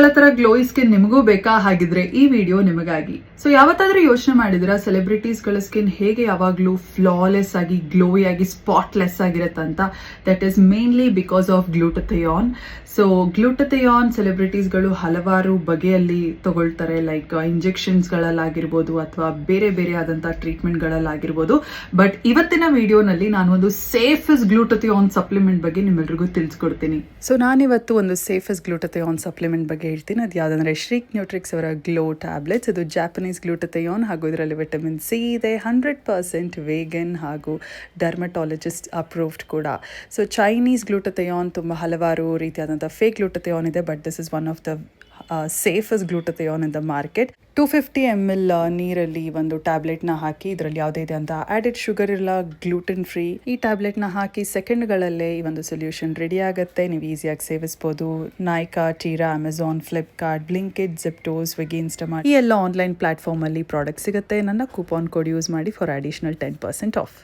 ಸೆಲೆಬ್ರಿಟೀಸ್ಗಳ ತರ glowy skin ನಿಮಗೂ ಬೇಕಾ? ಹಾಗಿದ್ರೆ ಈ ವಿಡಿಯೋ ನಿಮಗಾಗಿ. ಸೊ ಯಾವತ್ತಾದ್ರೂ ಯೋಚನೆ ಮಾಡಿದಿರಾ ಸೆಲೆಬ್ರಿಟೀಸ್ಗಳ ಸ್ಕಿನ್ ಹೇಗೆ ಯಾವಾಗ್ಲೂ ಫ್ಲಾಲೆಸ್ ಆಗಿ ಗ್ಲೋಯಿ ಆಗಿ ಸ್ಪಾಟ್ಲೆಸ್ ಆಗಿರತ್ತಂತ? That is mainly because of glutathione. So glutathione ಸೆಲೆಬ್ರಿಟೀಸ್ಗಳು ಹಲವಾರು ಬಗೆಯಲ್ಲಿ ತಗೊಳ್ತಾರೆ, ಲೈಕ್ ಇಂಜೆಕ್ಷನ್ಸ್ಗಳಲ್ಲಾಗಿರ್ಬೋದು ಅಥವಾ ಬೇರೆ ಬೇರೆ ಆದಂತಹ ಟ್ರೀಟ್ಮೆಂಟ್ಗಳಲ್ಲಾಗಿರ್ಬೋದು. ಬಟ್ ಇವತ್ತಿನ ವಿಡಿಯೋನಲ್ಲಿ ನಾನು ಒಂದು ಸೇಫೆಸ್ಟ್ ಗ್ಲೂಟಥಿಯಾನ್ ಸಪ್ಲಿಮೆಂಟ್ ಬಗ್ಗೆ ನಿಮ್ಮೆಲ್ರಿಗೂ ತಿಳಿಸ್ಕೊಡ್ತೀನಿ. ಸೊ ನಾನಿವತ್ತು ಒಂದು ಸೇಫೆಸ್ಟ್ ಗ್ಲೂಟಥಿಯಾನ್ ಸಪ್ಲಿಮೆಂಟ್ ಬಗ್ಗೆ ಹೇಳ್ತೀನಿ. ಅದು ಯಾವುದಂದ್ರೆ ಶ್ರೀಕ್ ನ್ಯೂಟ್ರಿಕ್ಸ್ ಅವರ ಗ್ಲೋ ಟ್ಯಾಬ್ಲೆಟ್ಸ್. ಇದು ಜಾಪನೀಸ್ ಗ್ಲೂಟಥಿಯಾನ್ ಹಾಗೂ ಇದರಲ್ಲಿ ವಿಟಮಿನ್ ಸಿ ಇದೆ, 100% ವೇಗನ್ ಹಾಗೂ ಡರ್ಮಟಾಲಜಿಸ್ಟ್ ಅಪ್ರೂವ್ಡ್ ಕೂಡ. ಸೊ ಚೈನೀಸ್ ಗ್ಲೂಟಥಿಯಾನ್ ತುಂಬ ಹಲವಾರು ರೀತಿಯಾದಂಥ ಫೇಕ್ ಗ್ಲೂಟಥಿಯಾನ್ ಇದೆ, but this is one of the safest glutathione in the market. 250 ml ನೀರಲ್ಲಿ ಒಂದು ಟ್ಯಾಬ್ಲೆಟ್ನ ಹಾಕಿ, ಇದರಲ್ಲಿ ಯಾವುದೇ ಇದೆ ಅಂತ ಆ್ಯಡೆಡ್ ಶುಗರ್ ಇಲ್ಲ, ಗ್ಲೂಟನ್ ಫ್ರೀ. ಈ ಟ್ಯಾಬ್ಲೆಟ್ನ ಹಾಕಿ ಸೆಕೆಂಡ್ಗಳಲ್ಲೇ ಈ ಒಂದು ಸೊಲ್ಯೂಷನ್ ರೆಡಿ ಆಗುತ್ತೆ. ನೀವು ಈಸಿಯಾಗಿ ಸೇವಿಸ್ಬೋದು. ನಾಯ್ಕಾ, ಟೀರಾ, ಅಮೆಝಾನ್, ಫ್ಲಿಪ್ಕಾರ್ಟ್, ಬ್ಲಿಂಕಿಟ್, ಜಿಪ್ಟೋ, ಸ್ವಿಗ್ಗಿ, ಇನ್ಸ್ಟಾಮಾರ್ಟ್ ಈ ಎಲ್ಲ ಆನ್ಲೈನ್ ಪ್ಲಾಟ್ಫಾರ್ಮಲ್ಲಿ ಪ್ರಾಡಕ್ಟ್ ಸಿಗುತ್ತೆ. ನನ್ನ ಕೂಪಾನ್ ಕೋಡ್ ಯೂಸ್ ಮಾಡಿ ಫಾರ್ ಅಡಿಷನಲ್ 10% ಆಫ್.